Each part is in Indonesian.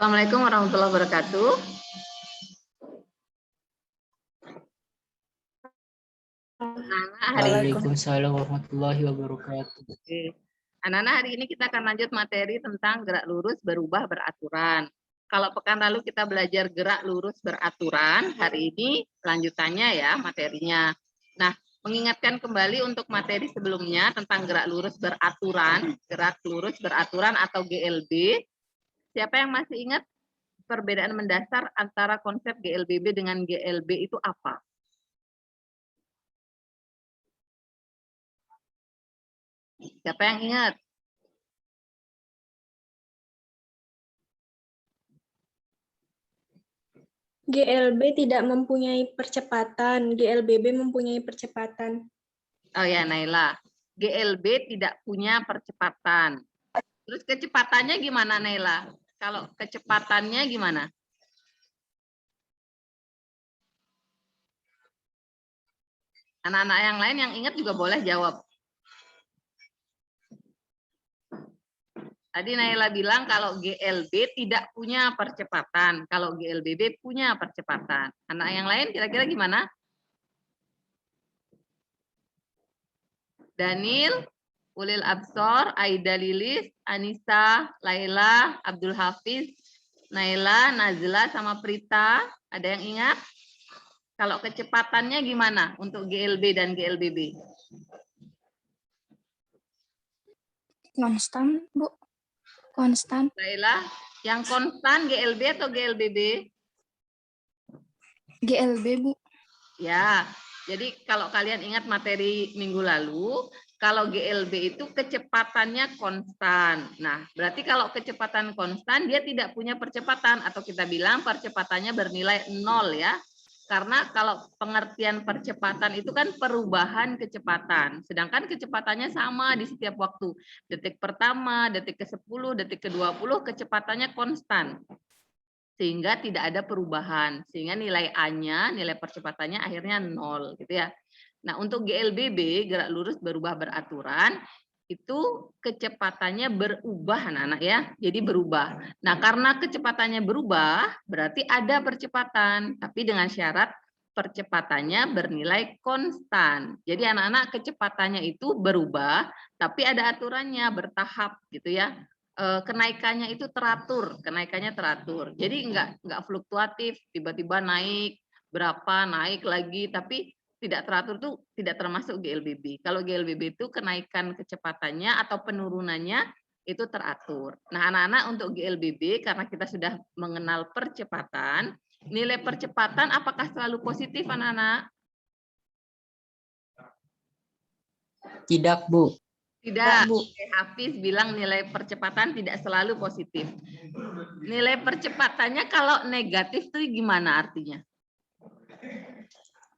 Assalamualaikum warahmatullahi wabarakatuh. Waalaikumsalam warahmatullahi wabarakatuh. Anak-anak, hari ini kita akan lanjut materi tentang gerak lurus berubah beraturan. Kalau pekan lalu kita belajar gerak lurus beraturan, hari ini lanjutannya ya materinya. Nah, mengingatkan kembali untuk materi sebelumnya tentang gerak lurus beraturan atau GLB. Siapa yang masih ingat perbedaan mendasar antara konsep GLBB dengan GLB itu apa? Siapa yang ingat? GLB tidak mempunyai percepatan, GLBB mempunyai percepatan. Oh ya, Naila. GLB tidak punya percepatan. Terus kecepatannya gimana, Naila? Kalau kecepatannya gimana? Anak-anak yang lain yang ingat juga boleh jawab. Tadi Naila bilang kalau GLB tidak punya percepatan, kalau GLBB punya percepatan. Anak yang lain kira-kira gimana? Daniel, Ulil Absor, Aida Lilis, Anissa, Laila, Abdul Hafiz, Naila, Nazla, sama Prita. Ada yang ingat? Kalau kecepatannya gimana untuk GLB dan GLBB? Konstan, Bu. Konstan. Laila, yang konstan GLB atau GLBB? GLB, Bu. Ya, jadi kalau kalian ingat materi minggu lalu, kalau GLB itu kecepatannya konstan. Nah, berarti kalau kecepatan konstan, dia tidak punya percepatan, atau kita bilang percepatannya bernilai 0 ya. Karena kalau pengertian percepatan itu kan perubahan kecepatan. Sedangkan kecepatannya sama di setiap waktu. Detik pertama, detik ke-10, detik ke-20, kecepatannya konstan. Sehingga tidak ada perubahan. Sehingga nilai A-nya, nilai percepatannya akhirnya 0. Gitu ya. Nah, untuk GLBB, gerak lurus berubah beraturan, itu kecepatannya berubah anak-anak ya, jadi berubah. Nah, karena kecepatannya berubah, berarti ada percepatan, tapi dengan syarat percepatannya bernilai konstan. Jadi anak-anak kecepatannya itu berubah, tapi ada aturannya, bertahap gitu ya. Kenaikannya itu teratur, kenaikannya teratur. Jadi enggak fluktuatif, tiba-tiba naik berapa, naik lagi, tapi tidak teratur itu tidak termasuk GLBB. Kalau GLBB itu kenaikan kecepatannya atau penurunannya itu teratur. Nah, anak-anak untuk GLBB karena kita sudah mengenal percepatan, nilai percepatan apakah selalu positif anak-anak? Tidak, Bu. Tidak, Bu. Hafiz bilang nilai percepatan tidak selalu positif. Nilai percepatannya kalau negatif itu gimana artinya?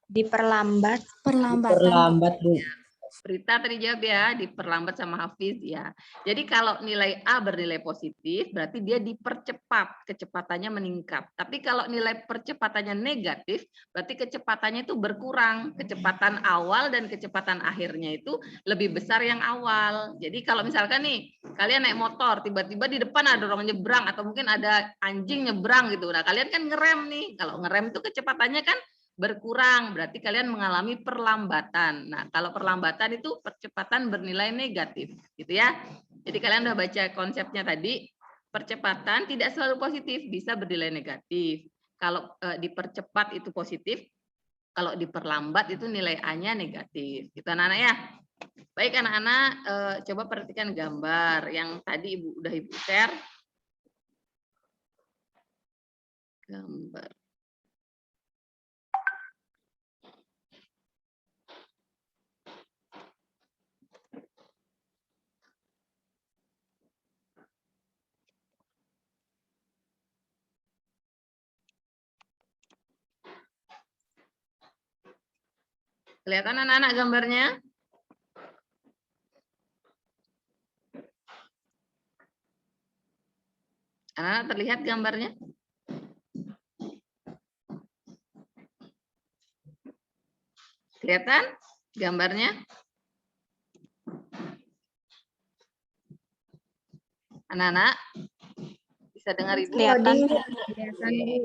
Diperlambat. Perlambat, Bu. Prita tadi jawab ya, diperlambat sama Hafiz ya. Jadi kalau nilai A bernilai positif, berarti dia dipercepat, kecepatannya meningkat. Tapi kalau nilai percepatannya negatif, berarti kecepatannya itu berkurang. Kecepatan awal dan kecepatan akhirnya itu lebih besar yang awal. Jadi kalau misalkan nih, kalian naik motor, tiba-tiba di depan ada orang nyebrang, atau mungkin ada anjing nyebrang gitu. Nah, kalian kan ngerem nih. Kalau ngerem itu kecepatannya kan berkurang, berarti kalian mengalami perlambatan. Nah, kalau perlambatan itu percepatan bernilai negatif, gitu ya. Jadi kalian udah baca konsepnya tadi, percepatan tidak selalu positif, bisa bernilai negatif. Kalau dipercepat itu positif, kalau diperlambat itu nilai A-nya negatif. Gitu anak-anak ya. Baik anak-anak, coba perhatikan gambar yang tadi udah Ibu share. Gambar. Kelihatan anak-anak gambarnya? Anak-anak terlihat gambarnya? Kelihatan gambarnya? Anak-anak Bisa dengar Ibu? Kelihatan.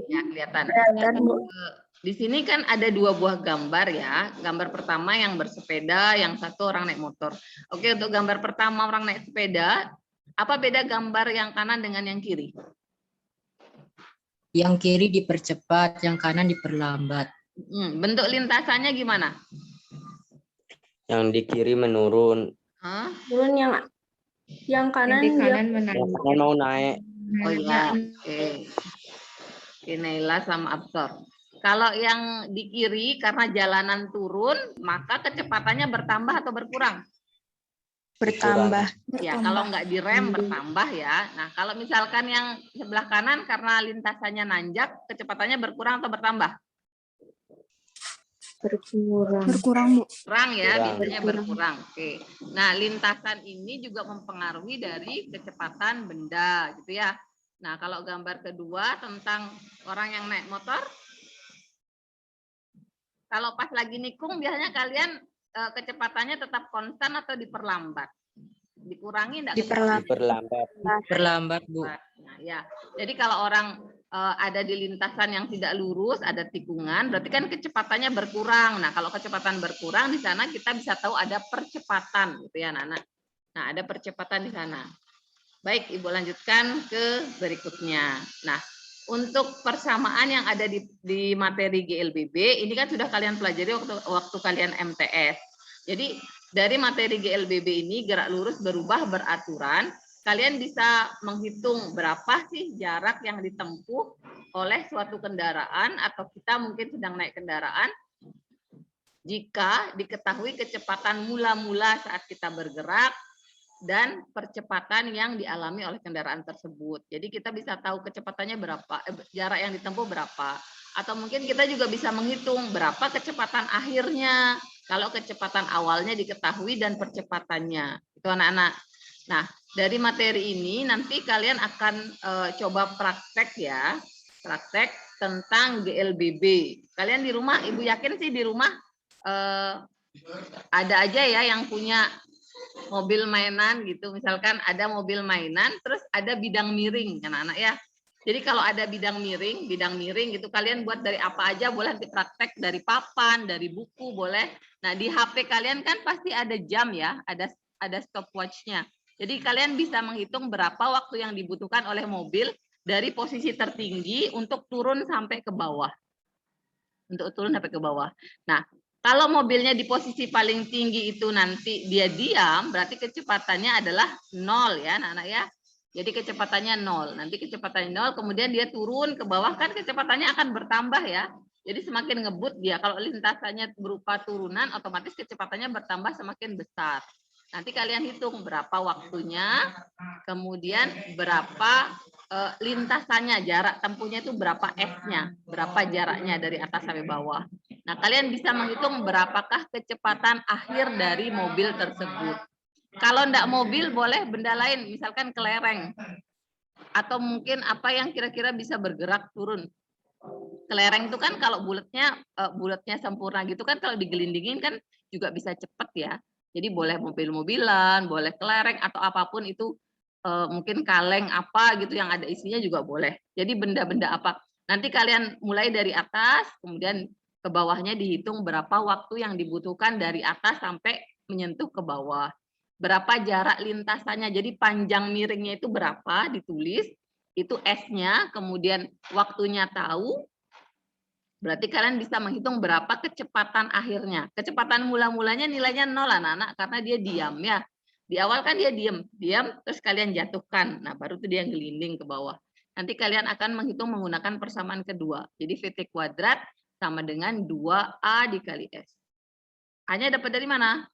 Ya, kelihatan. Kelihatan, Bu. Di sini kan ada 2 buah gambar ya. Gambar pertama yang bersepeda, yang satu orang naik motor. Oke, untuk gambar pertama orang naik sepeda, apa beda gambar yang kanan dengan yang kiri? Yang kiri dipercepat, yang kanan diperlambat. Bentuk lintasannya gimana? Yang di kiri menurun. Hah? Turun yang kanan Yang di dia kanan Yang menaik. kanan mau naik. Oh iya, oke. Oke, Naila sama Absor. Kalau yang di kiri karena jalanan turun, maka kecepatannya bertambah atau berkurang? bertambah. Ya, kalau nggak direm bertambah ya. Nah, kalau misalkan yang sebelah kanan karena lintasannya nanjak, kecepatannya berkurang atau bertambah? Berkurang, Bu. Kurang ya, Kurang. biasanya berkurang. Oke. Nah, lintasan ini juga mempengaruhi dari kecepatan benda, gitu ya. Nah, kalau gambar kedua tentang orang yang naik motor, kalau pas lagi nikung biasanya kalian kecepatannya tetap konstan atau diperlambat? Dikurangi enggak? Diperlambat. Perlambat, Bu. Nah, ya. Jadi kalau orang ada di lintasan yang tidak lurus, ada tikungan, berarti kan kecepatannya berkurang. Nah, kalau kecepatan berkurang di sana kita bisa tahu ada percepatan, gitu ya, Nana. Nah, ada percepatan di sana. Baik, Ibu lanjutkan ke berikutnya. Nah, untuk persamaan yang ada di materi GLBB, ini kan sudah kalian pelajari waktu kalian MTS. Jadi dari materi GLBB ini gerak lurus berubah beraturan, kalian bisa menghitung berapa sih jarak yang ditempuh oleh suatu kendaraan atau kita mungkin sedang naik kendaraan jika diketahui kecepatan mula-mula saat kita bergerak dan percepatan yang dialami oleh kendaraan tersebut. Jadi kita bisa tahu kecepatannya berapa, jarak yang ditempuh berapa. Atau mungkin kita juga bisa menghitung berapa kecepatan akhirnya kalau kecepatan awalnya diketahui dan percepatannya. Itu anak-anak. Nah, dari materi ini nanti kalian akan coba praktek ya. Praktek tentang GLBB. Kalian di rumah, Ibu yakin sih di rumah ada aja ya yang punya mobil mainan gitu, misalkan ada mobil mainan terus ada bidang miring anak-anak ya. Jadi kalau ada bidang miring gitu kalian buat dari apa aja boleh, nanti praktek dari papan, dari buku boleh. Nah, di HP kalian kan pasti ada jam ya, ada stopwatch-nya. Jadi kalian bisa menghitung berapa waktu yang dibutuhkan oleh mobil dari posisi tertinggi untuk turun sampai ke bawah. Untuk turun sampai ke bawah. Nah, kalau mobilnya di posisi paling tinggi itu nanti dia diam, berarti kecepatannya adalah 0 ya anak-anak ya. Jadi kecepatannya 0. Nanti kecepatannya 0, kemudian dia turun ke bawah kan kecepatannya akan bertambah ya. Jadi semakin ngebut dia. Kalau lintasannya berupa turunan, otomatis kecepatannya bertambah semakin besar. Nanti kalian hitung berapa waktunya, kemudian berapa lintasannya, jarak tempuhnya itu berapa S-nya, berapa jaraknya dari atas sampai bawah. Nah, kalian bisa menghitung berapakah kecepatan akhir dari mobil tersebut. Kalau enggak mobil, boleh benda lain, misalkan kelereng. Atau mungkin apa yang kira-kira bisa bergerak turun. Kelereng itu kan kalau bulatnya sempurna gitu kan, kalau digelindingin kan juga bisa cepat ya. Jadi boleh mobil-mobilan, boleh kelereng atau apapun itu, mungkin kaleng apa gitu yang ada isinya juga boleh. Jadi benda-benda apa. Nanti kalian mulai dari atas, kemudian ke bawahnya dihitung berapa waktu yang dibutuhkan dari atas sampai menyentuh ke bawah. Berapa jarak lintasannya, jadi panjang miringnya itu berapa, ditulis, itu S-nya, kemudian waktunya tahu, berarti kalian bisa menghitung berapa kecepatan akhirnya. Kecepatan mula-mulanya nilainya 0 anak-anak, karena dia diam ya. Di awal kan dia diam, terus kalian jatuhkan, nah baru itu dia gelinding ke bawah. Nanti kalian akan menghitung menggunakan persamaan kedua, jadi VT kuadrat sama dengan 2A dikali S. A-nya dapat dari mana?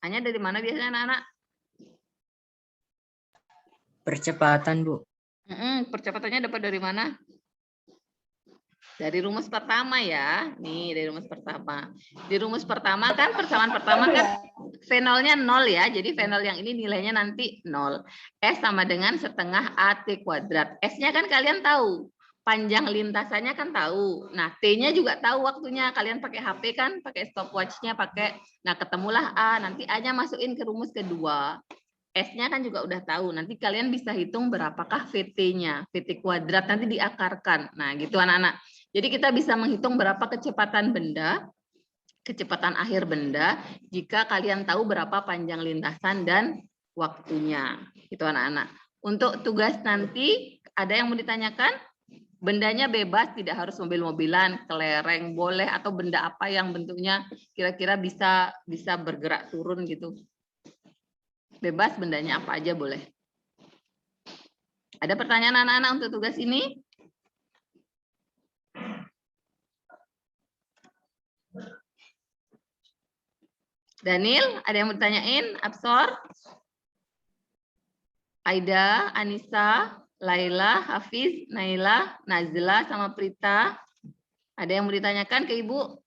A-nya dari mana biasanya anak-anak? Percepatan, Bu. Percepatannya dapat dari mana? Dari rumus pertama ya. Nih, dari rumus pertama. Di rumus pertama kan persamaan pertama kan V0-nya 0 ya. Jadi V0 yang ini nilainya nanti 0. S sama dengan setengah AT kuadrat. S-nya kan kalian tahu. panjang lintasannya kan tahu. Nah, T-nya juga tahu waktunya. Kalian pakai HP kan, pakai stopwatch-nya pakai. Nah, ketemulah A, nanti A-nya masukin ke rumus kedua. S-nya kan juga udah tahu. Nanti kalian bisa hitung berapakah VT-nya. VT kuadrat nanti diakarkan. Nah, gitu anak-anak. Jadi kita bisa menghitung berapa kecepatan benda, kecepatan akhir benda, jika kalian tahu berapa panjang lintasan dan waktunya. Itu anak-anak. Untuk tugas nanti, ada yang mau ditanyakan? Bendanya bebas, tidak harus mobil-mobilan, kelereng boleh, atau benda apa yang bentuknya kira-kira bisa bergerak turun gitu. Bebas, bendanya apa aja boleh. Ada pertanyaan anak-anak untuk tugas ini? Daniel, ada yang mau ditanyain? Absor? Aida, Anissa, Laila, Hafiz, Naila, Nazla, sama Prita. Ada yang mau ditanyakan ke Ibu?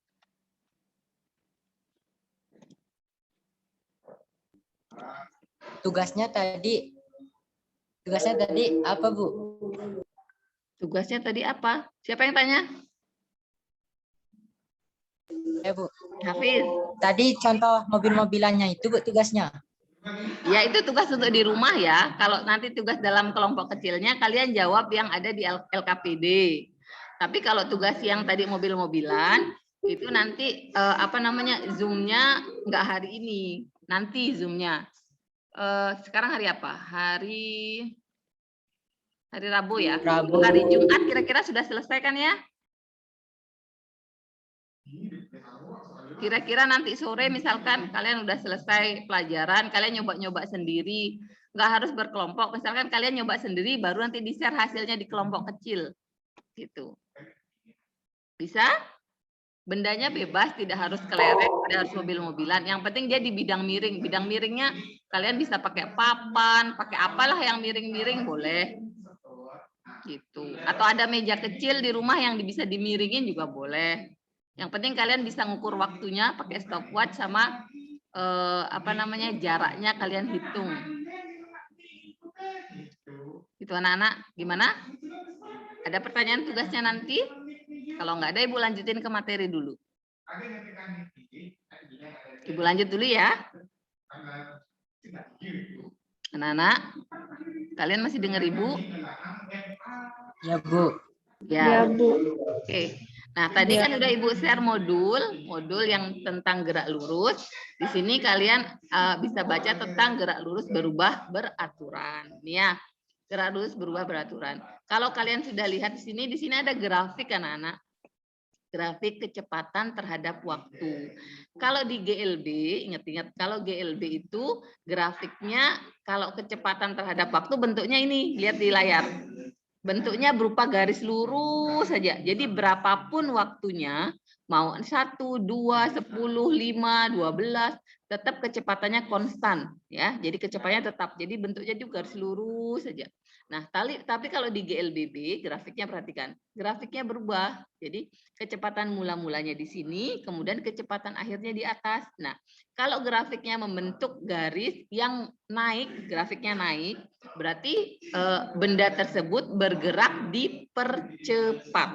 Tugasnya tadi apa, Bu? Tugasnya tadi apa? Siapa yang tanya? Bu. Hafiz. Tadi contoh mobil-mobilannya itu, Bu, tugasnya. Ya, itu tugas untuk di rumah ya. Kalau nanti tugas dalam kelompok kecilnya, kalian jawab yang ada di LKPD. Tapi kalau tugas yang tadi mobil-mobilan, itu nanti Zoom-nya nggak hari ini. Nanti Zoom-nya. Sekarang hari apa? Hari Rabu ya. Rabu. Hari Jumat kira-kira sudah selesai kan ya? Kira-kira nanti sore misalkan kalian udah selesai pelajaran, kalian nyoba-nyoba sendiri, nggak harus berkelompok. Misalkan kalian nyoba sendiri, baru nanti di-share hasilnya di kelompok kecil, gitu. Bisa? Bendanya bebas, tidak harus kelereng, tidak harus mobil-mobilan. Yang penting dia di bidang miring. Bidang miringnya kalian bisa pakai papan, pakai apalah yang miring-miring boleh. Gitu. Atau ada meja kecil di rumah yang bisa dimiringin juga boleh. Yang penting kalian bisa ngukur waktunya pakai stopwatch sama jaraknya kalian hitung. Itu anak-anak, gimana? Ada pertanyaan tugasnya nanti? Kalau nggak ada, Ibu lanjutin ke materi dulu. Ibu lanjut dulu ya. Anak-anak, kalian masih dengar Ibu? Ya, Bu. Ya, Bu. Oke. Nah, tadi kan udah Ibu share modul yang tentang gerak lurus. Di sini kalian bisa baca tentang gerak lurus berubah beraturan. Nih ya, gerak lurus berubah beraturan. Kalau kalian sudah lihat di sini ada grafik anak-anak. Grafik kecepatan terhadap waktu. Kalau di GLB, ingat-ingat, kalau GLB itu grafiknya kalau kecepatan terhadap waktu bentuknya ini, lihat di layar. Bentuknya berupa garis lurus saja. Jadi berapapun waktunya, mau 1, 2, 10, 5, 12, tetap kecepatannya konstan ya. Jadi kecepatannya tetap. Jadi bentuknya juga garis lurus saja. Nah, tapi kalau di GLBB grafiknya perhatikan. Grafiknya berubah. Jadi kecepatan mula-mulanya di sini, kemudian kecepatan akhirnya di atas. Nah, kalau grafiknya membentuk garis yang naik, grafiknya naik, berarti benda tersebut bergerak dipercepat.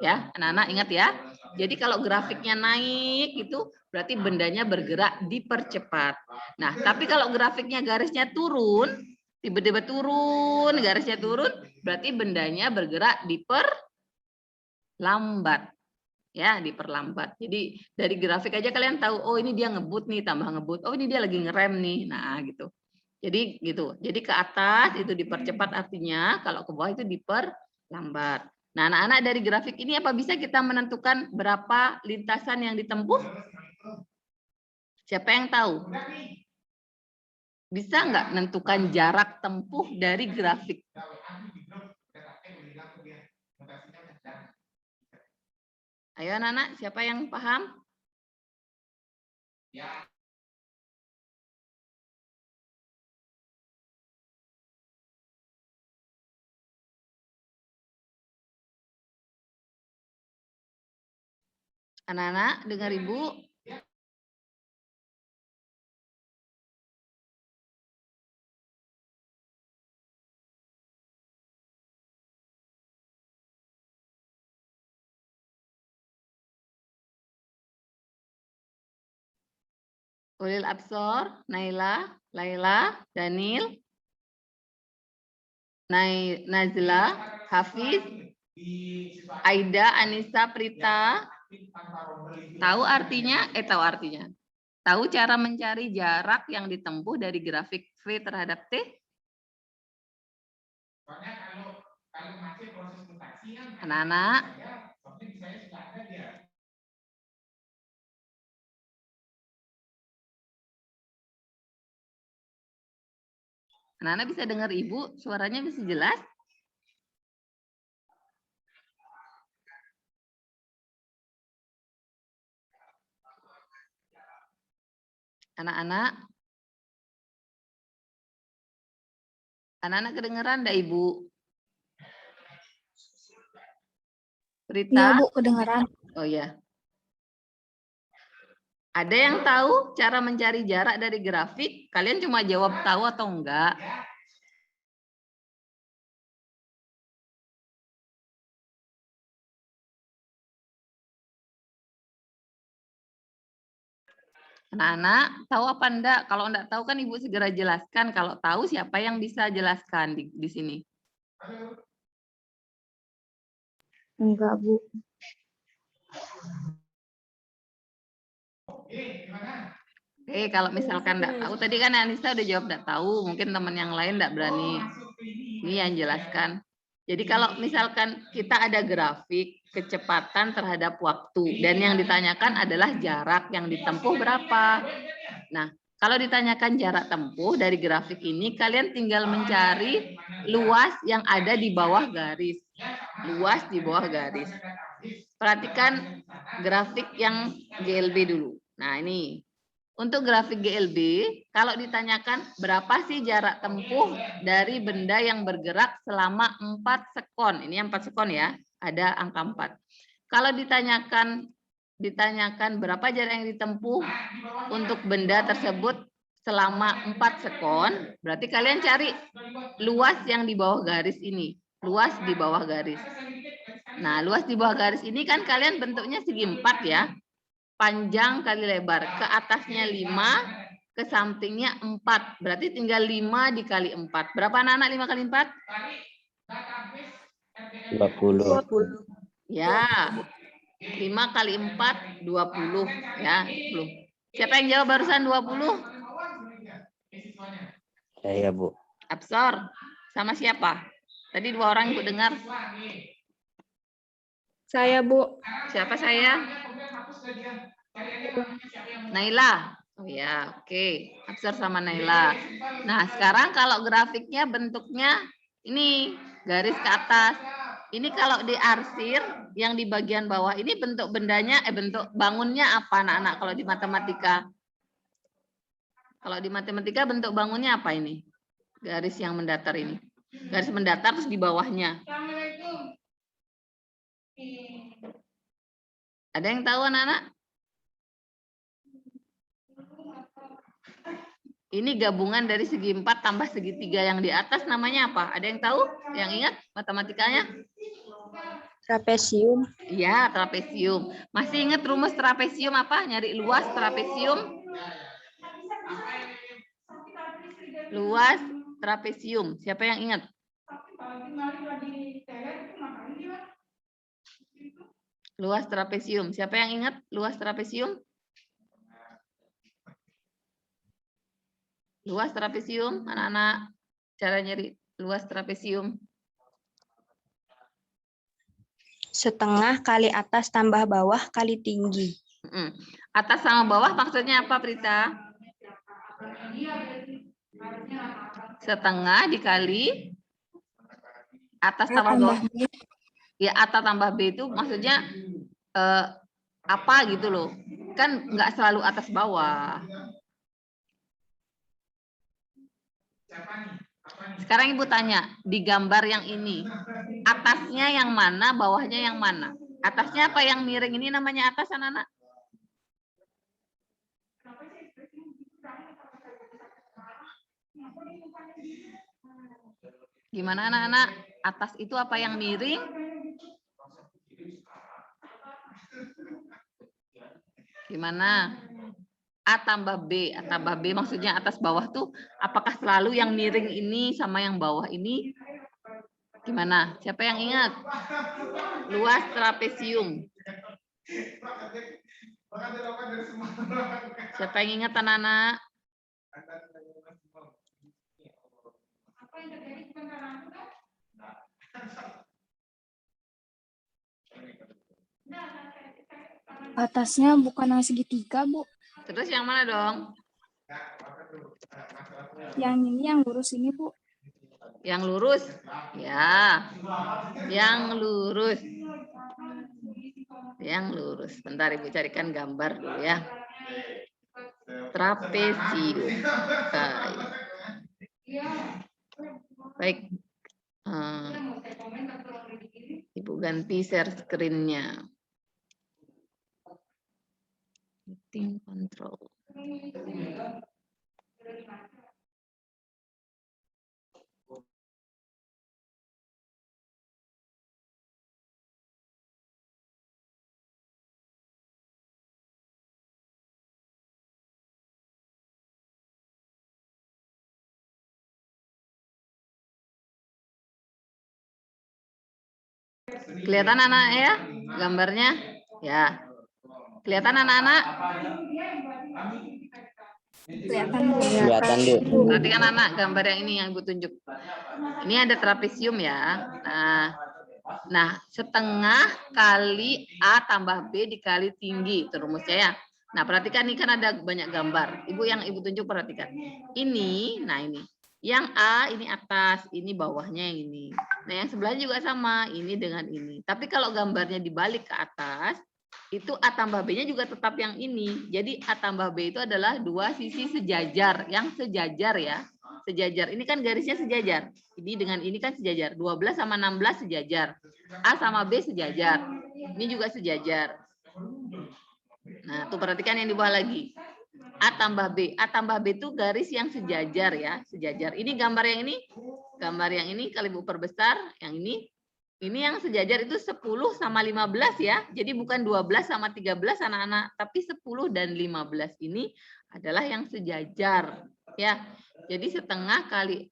Ya, anak-anak ingat ya. Jadi kalau grafiknya naik itu berarti bendanya bergerak dipercepat. Nah, tapi kalau grafiknya garisnya turun, tiba-tiba turun, garisnya turun, berarti bendanya bergerak diperlambat. Ya, diperlambat. Jadi dari grafik aja kalian tahu, oh ini dia ngebut nih, tambah ngebut. Oh ini dia lagi ngerem nih. Nah, gitu. Jadi gitu. Jadi ke atas itu dipercepat artinya, kalau ke bawah itu diperlambat. Nah, anak-anak dari grafik ini apa bisa kita menentukan berapa lintasan yang ditempuh? Siapa yang tahu? Bisa nggak menentukan jarak tempuh dari grafik? Ayo anak-anak, siapa yang paham? Anak-anak, dengar Ibu. Ulil Absor, Naila, Laila, Daniel, Nazla, Hafiz, Aida, Anissa, Prita. Tahu artinya? Tahu artinya. Tahu cara mencari jarak yang ditempuh dari grafik V terhadap T? Anak-anak? Anak-anak bisa dengar Ibu? Suaranya bisa jelas? Anak-anak? Anak-anak kedengeran enggak Ibu? Rita? Iya, Bu, kedengaran. Oh ya. Ada yang tahu cara mencari jarak dari grafik? Kalian cuma jawab tahu atau enggak? Anak-anak, tahu apa enggak? Kalau enggak tahu kan Ibu segera jelaskan. Kalau tahu siapa yang bisa jelaskan di sini? Enggak, Bu. Oke, kalau misalkan enggak tahu, tadi kan Anissa udah jawab enggak tahu. Mungkin teman yang lain enggak berani. Ini yang jelaskan. Jadi kalau misalkan kita ada grafik kecepatan terhadap waktu dan yang ditanyakan adalah jarak yang ditempuh berapa. Nah, kalau ditanyakan jarak tempuh dari grafik ini, kalian tinggal mencari luas yang ada di bawah garis. Luas di bawah garis. Perhatikan grafik yang GLB dulu. Nah, ini. Untuk grafik GLB, kalau ditanyakan berapa sih jarak tempuh dari benda yang bergerak selama 4 sekon. Ini 4 sekon ya, ada angka 4. Kalau ditanyakan berapa jarak yang ditempuh untuk benda tersebut selama 4 sekon, berarti kalian cari luas yang di bawah garis ini. Luas di bawah garis. Nah, luas di bawah garis ini kan kalian bentuknya segi 4 ya. Panjang kali lebar, ke atasnya 5, ke sampingnya 4. Berarti tinggal 5 dikali 4. Berapa anak-anak 5 kali 4? 20. Ya, 5 kali 4, 20. Ya, 20. Siapa yang jawab barusan 20? Saya, Bu. Absor. Sama siapa? Tadi 2 orang Ibu dengar. Saya, Bu. Siapa saya? Naila. Oh ya, oke. Absor sama Naila. Nah, sekarang kalau grafiknya bentuknya ini garis ke atas. Ini kalau diarsir yang di bagian bawah ini bentuk bendanya bentuk bangunnya apa anak-anak kalau di matematika? Kalau di matematika bentuk bangunnya apa ini? Garis yang mendatar ini. Garis mendatar terus di bawahnya. Ada yang tahu anak-anak? Ini gabungan dari segi 4 tambah segitiga yang di atas namanya apa? Ada yang tahu? Yang ingat matematikanya? Trapesium. Iya, trapesium. Masih ingat rumus trapesium apa? Nyari luas trapesium. Luas trapesium. Siapa yang ingat? Luas trapesium. Siapa yang ingat luas trapesium? Luas trapesium, anak-anak. Cara nyari luas trapesium. Setengah kali atas tambah bawah kali tinggi. Atas sama bawah maksudnya apa, Prita? Setengah dikali atas tambah bawah. Ya, atas tambah B itu maksudnya apa gitu loh. Kan nggak selalu atas bawah. Sekarang Ibu tanya, di gambar yang ini, atasnya yang mana, bawahnya yang mana? Atasnya apa yang miring ini namanya atas, anak-anak? Gimana anak-anak? Atas itu apa yang miring? Gimana? A tambah B. A tambah B maksudnya atas bawah tuh apakah selalu yang miring ini sama yang bawah ini? Gimana? Siapa yang ingat? Luas trapesium. Siapa yang ingat anak-anak? Atasnya bukan yang segitiga, Bu. Terus yang mana dong? Yang ini yang lurus ini, Bu. Yang lurus? Ya. Yang lurus. Yang lurus. Bentar Ibu carikan gambar dulu ya. Trapesium. Baik. Ibu ganti share screen-nya. Meeting control. Kelihatan anak ya gambarnya? Ya. Kelihatan anak-anak? Kelihatan, Bu. Kelihatan, Bu. Perhatikan anak gambar yang ini yang Ibu tunjuk. Ini ada trapesium ya. Nah, setengah kali A tambah B dikali tinggi. Itu rumusnya ya. Nah, perhatikan ini kan ada banyak gambar. Ibu yang Ibu tunjuk perhatikan. Ini, nah ini. Yang A ini atas, ini bawahnya yang ini. Nah, yang sebelahnya juga sama, ini dengan ini. Tapi kalau gambarnya dibalik ke atas, itu A tambah B-nya juga tetap yang ini. Jadi A tambah B itu adalah dua sisi sejajar, yang sejajar ya. Sejajar. Ini kan garisnya sejajar. Ini dengan ini kan sejajar. 12 sama 16 sejajar. A sama B sejajar. Ini juga sejajar. Nah, tuh perhatikan yang di bawah lagi. A tambah B. A tambah B itu garis yang sejajar ya, sejajar. Ini gambar yang ini. Gambar yang ini kalau Ibu perbesar, yang ini. Ini yang sejajar itu 10 sama 15 ya. Jadi bukan 12 sama 13 anak-anak, tapi 10 dan 15 ini adalah yang sejajar ya. Jadi setengah kali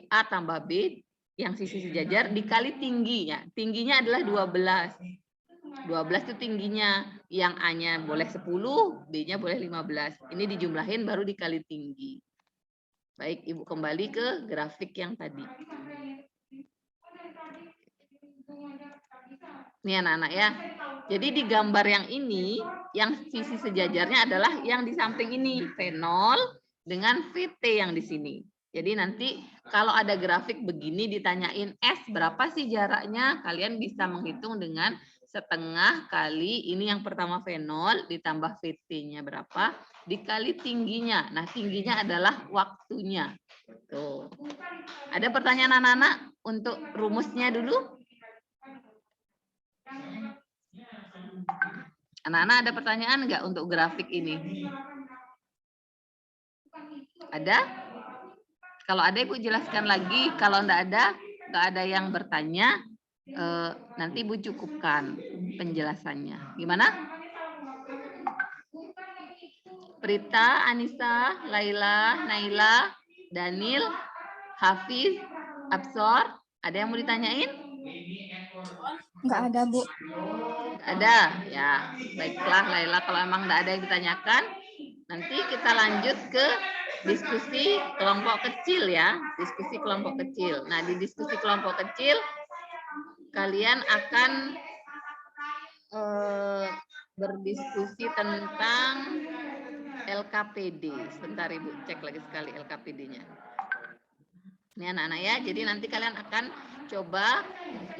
A tambah B yang sisi sejajar dikali tingginya. Tingginya adalah 12. 12 itu tingginya. Yang A-nya boleh 10, B-nya boleh 15. Ini dijumlahin baru dikali tinggi. Baik, Ibu kembali ke grafik yang tadi. Ini anak-anak ya. Jadi di gambar yang ini, yang sisi sejajarnya adalah yang di samping ini. V0 dengan VT yang di sini. Jadi nanti kalau ada grafik begini ditanyain S berapa sih jaraknya, kalian bisa menghitung dengan setengah kali ini yang pertama V0 ditambah VT-nya berapa dikali tingginya. Nah, tingginya adalah waktunya. Tuh. Ada pertanyaan anak-anak untuk rumusnya dulu? Anak-anak ada pertanyaan nggak untuk grafik ini? Ada? Kalau ada Ibu jelaskan lagi. Kalau nggak ada yang bertanya, nanti Ibu cukupkan penjelasannya. Gimana? Prita, Anissa, Laila, Naila, Daniel, Hafiz, Absor, ada yang mau ditanyain? Nggak ada, Bu. Ada, ya. Baiklah, Laila, kalau emang nggak ada yang ditanyakan, nanti kita lanjut ke diskusi kelompok kecil ya. Diskusi kelompok kecil. Nah, di diskusi kelompok kecil, kalian akan berdiskusi tentang LKPD. Sebentar Ibu cek lagi sekali LKPD-nya. Ini anak-anak ya, jadi nanti kalian akan coba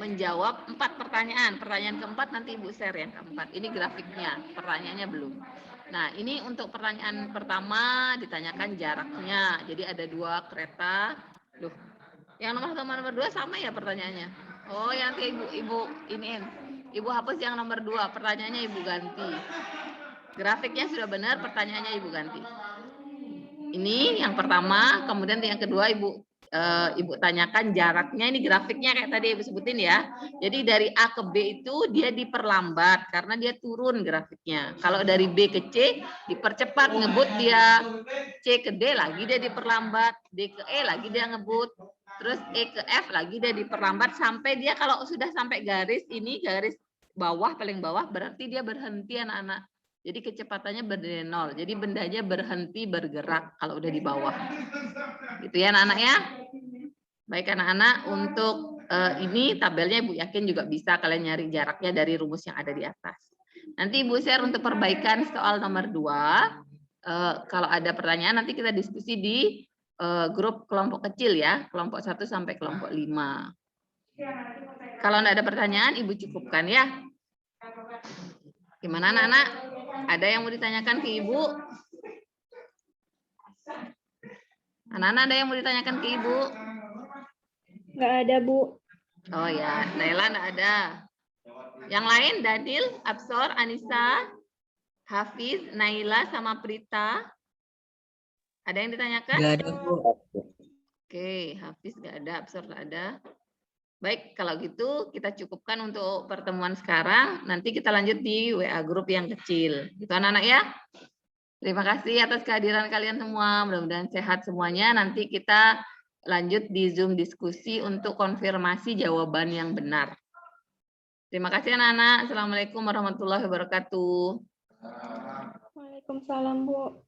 menjawab 4 pertanyaan. Pertanyaan keempat nanti Ibu share yang keempat. Ini grafiknya, pertanyaannya belum. Nah, ini untuk pertanyaan pertama ditanyakan jaraknya. Jadi ada 2 kereta. Loh, yang nomor 2 sama ya pertanyaannya. Oh, yang nanti Ibu iniin. Ibu hapus yang nomor 2, pertanyaannya Ibu ganti. Grafiknya sudah benar, pertanyaannya Ibu ganti. Ini yang pertama, kemudian yang kedua Ibu Ibu tanyakan jaraknya, ini grafiknya kayak tadi Ibu sebutin ya. Jadi dari A ke B itu dia diperlambat karena dia turun grafiknya. Kalau dari B ke C dipercepat, ngebut dia. C ke D lagi dia diperlambat, D ke E lagi dia ngebut. Terus E ke F lagi dia diperlambat sampai dia kalau sudah sampai garis ini, garis bawah paling bawah berarti dia berhenti anak-anak. Jadi kecepatannya berdiri nol. Jadi bendanya berhenti bergerak kalau udah di bawah. Gitu ya anak-anak ya. Baik anak-anak, untuk ini tabelnya Ibu yakin juga bisa kalian nyari jaraknya dari rumus yang ada di atas. Nanti Ibu share untuk perbaikan soal nomor 2. Kalau ada pertanyaan nanti kita diskusi di grup kelompok kecil ya, kelompok 1 sampai kelompok 5. Kalau tidak ada pertanyaan Ibu cukupkan ya. Gimana anak-anak? Ada yang mau ditanyakan ke Ibu? Anak-anak ada yang mau ditanyakan ke Ibu? Nggak ada, Bu. Oh ya, Naila enggak ada. Yang lain, Daniel, Absor, Anissa, Hafiz, Naila, sama Prita. Ada yang ditanyakan? Nggak ada, Bu. Oke, Hafiz enggak ada, Absor enggak ada. Baik, kalau gitu kita cukupkan untuk pertemuan sekarang. Nanti kita lanjut di WA grup yang kecil. Gitu anak-anak ya. Terima kasih atas kehadiran kalian semua. Mudah-mudahan sehat semuanya. Nanti kita lanjut di Zoom diskusi untuk konfirmasi jawaban yang benar. Terima kasih anak-anak. Assalamualaikum warahmatullahi wabarakatuh. Waalaikumsalam, Bu.